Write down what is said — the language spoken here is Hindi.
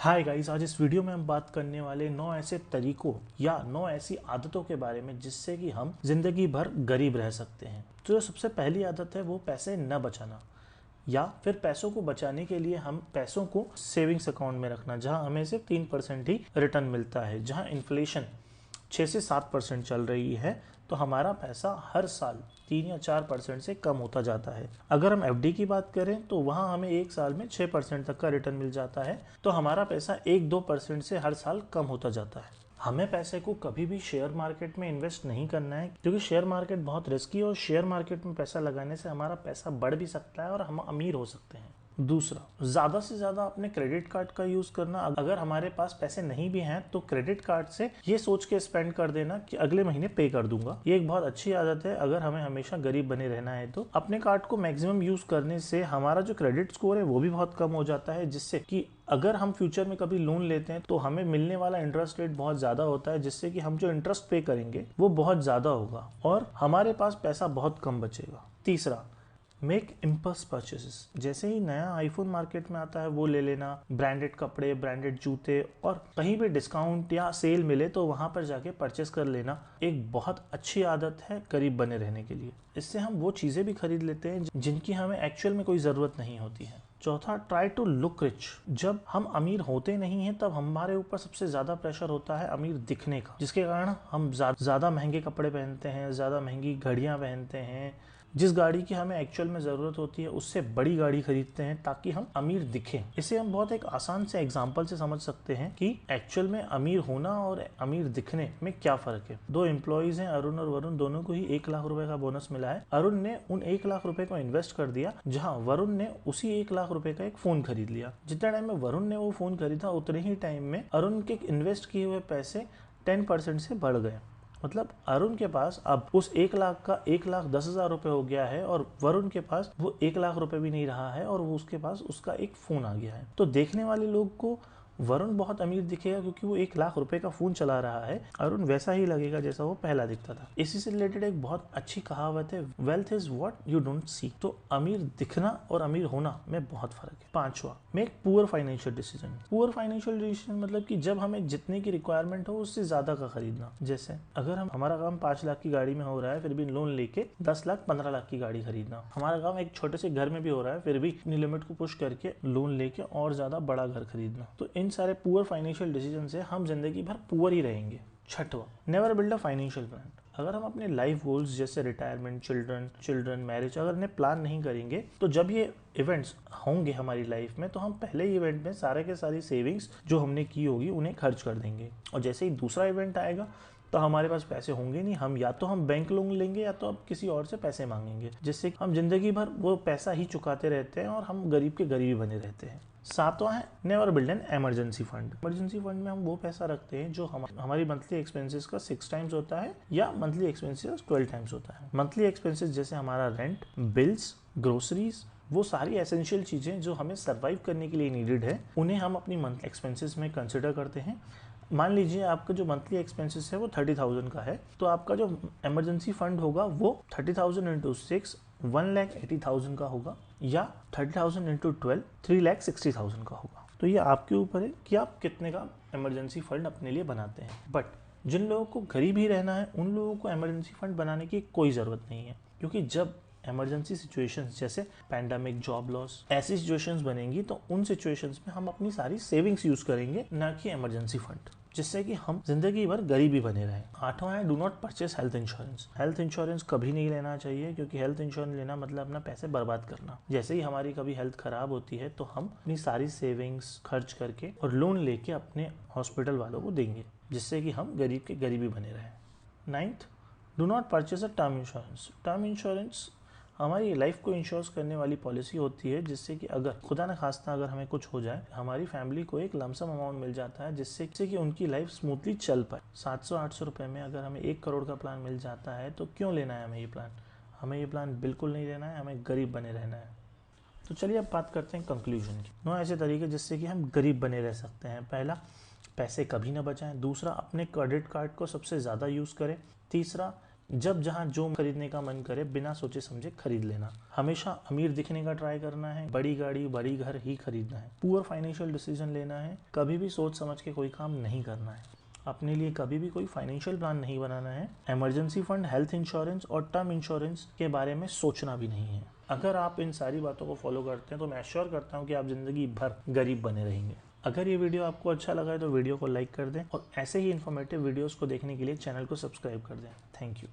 हाय गाइस, आज इस वीडियो में हम बात करने वाले 9 ऐसे तरीकों या 9 ऐसी आदतों के बारे में जिससे कि हम जिंदगी भर गरीब रह सकते हैं। तो जो सबसे पहली आदत है वो पैसे न बचाना, या फिर पैसों को बचाने के लिए हम पैसों को सेविंग्स अकाउंट में रखना, जहां हमें सिर्फ 3% ही रिटर्न मिलता है। जहां इन्फ्लेशन 6 से 7% चल रही है, तो हमारा पैसा हर साल 3 या 4% से कम होता जाता है। अगर हम एफडी की बात करें तो वहां हमें एक साल में 6% तक का रिटर्न मिल जाता है, तो हमारा पैसा 1-2% से हर साल कम होता जाता है। हमें पैसे को कभी भी शेयर मार्केट में इन्वेस्ट नहीं करना है, क्योंकि शेयर मार्केट बहुत रिस्की है और शेयर मार्केट में पैसा लगाने से हमारा पैसा बढ़ भी सकता है और हम अमीर हो सकते हैं। दूसरा, ज्यादा से ज्यादा अपने क्रेडिट कार्ड का यूज करना। अगर हमारे पास पैसे नहीं भी हैं तो क्रेडिट कार्ड से ये सोच के स्पेंड कर देना कि अगले महीने पे कर दूंगा। ये एक बहुत अच्छी आदत है। अगर हमें हमेशा गरीब बने रहना है तो अपने कार्ड को मैक्सिमम यूज करने से हमारा जो क्रेडिट स्कोर है वो भी बहुत कम हो जाता है, जिससे कि अगर हम फ्यूचर में कभी लोन लेते हैं तो हमें मिलने वाला इंटरेस्ट रेट बहुत ज्यादा होता है, जिससे कि हम जो इंटरेस्ट पे करेंगे वो बहुत ज्यादा होगा और हमारे पास पैसा बहुत कम बचेगा। तीसरा, मेक इम्पल्स परचेसेस। जैसे ही नया आईफोन मार्केट में आता है वो ले लेना, ब्रांडेड कपड़े, ब्रांडेड जूते, और कहीं भी डिस्काउंट या सेल मिले तो वहां पर जाके परचेस कर लेना एक बहुत अच्छी आदत है गरीब बने रहने के लिए। इससे हम वो चीजें भी खरीद लेते हैं जिनकी हमें एक्चुअल में कोई जरूरत नहीं होती है। चौथा, ट्राई टू लुक रिच। जब हम अमीर होते नहीं हैं तब हमारे ऊपर सबसे ज्यादा प्रेशर होता है अमीर दिखने का, जिसके कारण हम ज्यादा महंगे कपड़े पहनते हैं, ज्यादा महंगी घड़ियां पहनते हैं, जिस गाड़ी की हमें एक्चुअल में जरूरत होती है उससे बड़ी गाड़ी खरीदते हैं ताकि हम अमीर दिखें। इसे हम बहुत एक आसान से एग्जांपल से समझ सकते हैं कि एक्चुअल में अमीर होना और अमीर दिखने में क्या फर्क है। दो एम्प्लॉइज हैं, अरुण और वरुण, दोनों को ही 1 लाख रुपए का बोनस मिला है। अरुण ने उन 1 लाख रुपए को इन्वेस्ट कर दिया, जहां वरुण ने उसी 1 लाख रुपए का एक फोन खरीद लिया। जितने टाइम में वरुण ने वो फोन खरीदा उतने ही टाइम में अरुण के इन्वेस्ट किए हुए पैसे 10% से बढ़ गए। मतलब अरुण के पास अब उस 1 लाख का 1,10,000 रुपए हो गया है, और वरुण के पास वो 1 लाख रुपए भी नहीं रहा है और वो उसके पास उसका एक फोन आ गया है। तो देखने वाले लोग को वरुण बहुत अमीर दिखेगा क्योंकि वो 1 लाख रुपए का फोन चला रहा है। अरुण वैसा ही लगेगा जैसा वो पहला दिखता था। इसी से रिलेटेड एक बहुत अच्छी कहावत है, wealth is what you don't see. तो अमीर दिखना और अमीर होना में बहुत फर्क है। पांचवा, make poor financial decision. Poor financial decision मतलब कि जब हमें जितने की रिक्वायरमेंट हो उससे ज्यादा का खरीदना। जैसे अगर हमारा काम 5 लाख की गाड़ी में हो रहा है फिर भी लोन लेके 10 लाख 15 लाख की गाड़ी खरीदना। हमारा काम एक छोटे से घर में भी हो रहा है फिर भी अपनी लिमिट को पुश करके लोन लेके और ज्यादा बड़ा घर खरीदना। तो इन सारे पुअर फाइनेंशियल डिसीजन से हम जिंदगी भर पुअर ही रहेंगे। छठवा, never build a financial plan. अगर हम अपने लाइफ गोल्स जैसे रिटायरमेंट, चिल्ड्रन, मैरिज अगर इन्हें प्लान नहीं करेंगे तो जब ये इवेंट्स होंगे हमारी लाइफ में तो हम पहले ही इवेंट में सारे के सारी सेविंग्स जो हमने की होगी उन्हें खर्च कर देंगे, और जैसे ही दूसरा इवेंट आएगा तो हमारे पास पैसे होंगे नहीं। हम या तो हम बैंक लोन लेंगे या तो अब किसी और से पैसे मांगेंगे, जिससे हम जिंदगी भर वो पैसा ही चुकाते रहते हैं और हम गरीब के गरीब बने रहते हैं। सातवां है, never build an emergency fund. Emergency fund में हम वो पैसा रखते हैं जो हमारी मंथली एक्सपेंसेस का 6 टाइम्स होता है या मंथली एक्सपेंसेस 12 टाइम्स होता है। मंथली एक्सपेंसेस जैसे हमारा रेंट, बिल्स, ग्रोसरीज, वो सारी एसेंशियल चीजें जो हमें सर्वाइव करने के लिए नीडेड है, उन्हें हम अपनी मंथली एक्सपेंसेस में कंसिडर करते हैं। मान लीजिए आपका जो मंथली एक्सपेंसेस है वो 30,000 का है, तो आपका जो इमरजेंसी फंड होगा वो 30,000 इंटू 6 1,80,000 का होगा, या 30,000 इंटू 12 3,60,000 का होगा। तो ये आपके ऊपर है कि आप कितने का इमरजेंसी फंड अपने लिए बनाते हैं। बट जिन लोगों को गरीब ही रहना है उन लोगों को इमरजेंसी फंड बनाने की कोई ज़रूरत नहीं है, क्योंकि जब इमरजेंसी सिचुएशंस जैसे पैंडेमिक, जॉब लॉस, ऐसी सिचुएशंस बनेंगी तो उन सिचुएशंस में हम अपनी सारी सेविंग्स यूज करेंगे, ना कि इमरजेंसी फंड, जिससे कि हम जिंदगी भर गरीब ही बने रहें। आठवां है, do not purchase health insurance. Health insurance कभी नहीं लेना चाहिए, क्योंकि हेल्थ इंश्योरेंस लेना मतलब अपना पैसे बर्बाद करना। जैसे ही हमारी कभी हेल्थ खराब होती है तो हम अपनी सारी सेविंग्स खर्च करके और लोन लेके अपने हॉस्पिटल वालों को देंगे, जिससे कि हम गरीब के गरीब ही बने रहें। Ninth, do not purchase a term insurance. Term insurance हमारी लाइफ को इंश्योर करने वाली पॉलिसी होती है, जिससे कि अगर खुदा न खास्ता अगर हमें कुछ हो जाए हमारी फैमिली को एक लमसम अमाउंट मिल जाता है, जिससे कि उनकी लाइफ स्मूथली चल पाए। 700-800 रुपए में अगर हमें 1 करोड़ का प्लान मिल जाता है तो क्यों लेना है हमें ये प्लान। हमें ये प्लान बिल्कुल नहीं लेना है, हमें गरीब बने रहना है। तो चलिए अब बात करते हैं कंक्लूजन की। 9 ऐसे तरीके जिससे कि हम गरीब बने रह सकते हैं। पहला, पैसे कभी ना बचाएं। दूसरा, अपने क्रेडिट कार्ड को सबसे ज़्यादा यूज़ करें। तीसरा, जब जहाँ जो खरीदने का मन करे बिना सोचे समझे खरीद लेना। हमेशा अमीर दिखने का ट्राई करना है, बड़ी गाड़ी बड़ी घर ही खरीदना है। पुअर फाइनेंशियल डिसीजन लेना है, कभी भी सोच समझ के कोई काम नहीं करना है। अपने लिए कभी भी कोई फाइनेंशियल प्लान नहीं बनाना है। इमरजेंसी फंड, हेल्थ इंश्योरेंस और टर्म इंश्योरेंस के बारे में सोचना भी नहीं है। अगर आप इन सारी बातों को फॉलो करते हैं तो मैं एश्योर करता हूँ कि आप जिंदगी भर गरीब बने रहेंगे। अगर ये वीडियो आपको अच्छा लगा है तो वीडियो को लाइक कर दें और ऐसे ही इन्फॉर्मेटिव वीडियोस को देखने के लिए चैनल को सब्सक्राइब कर दें। Thank you.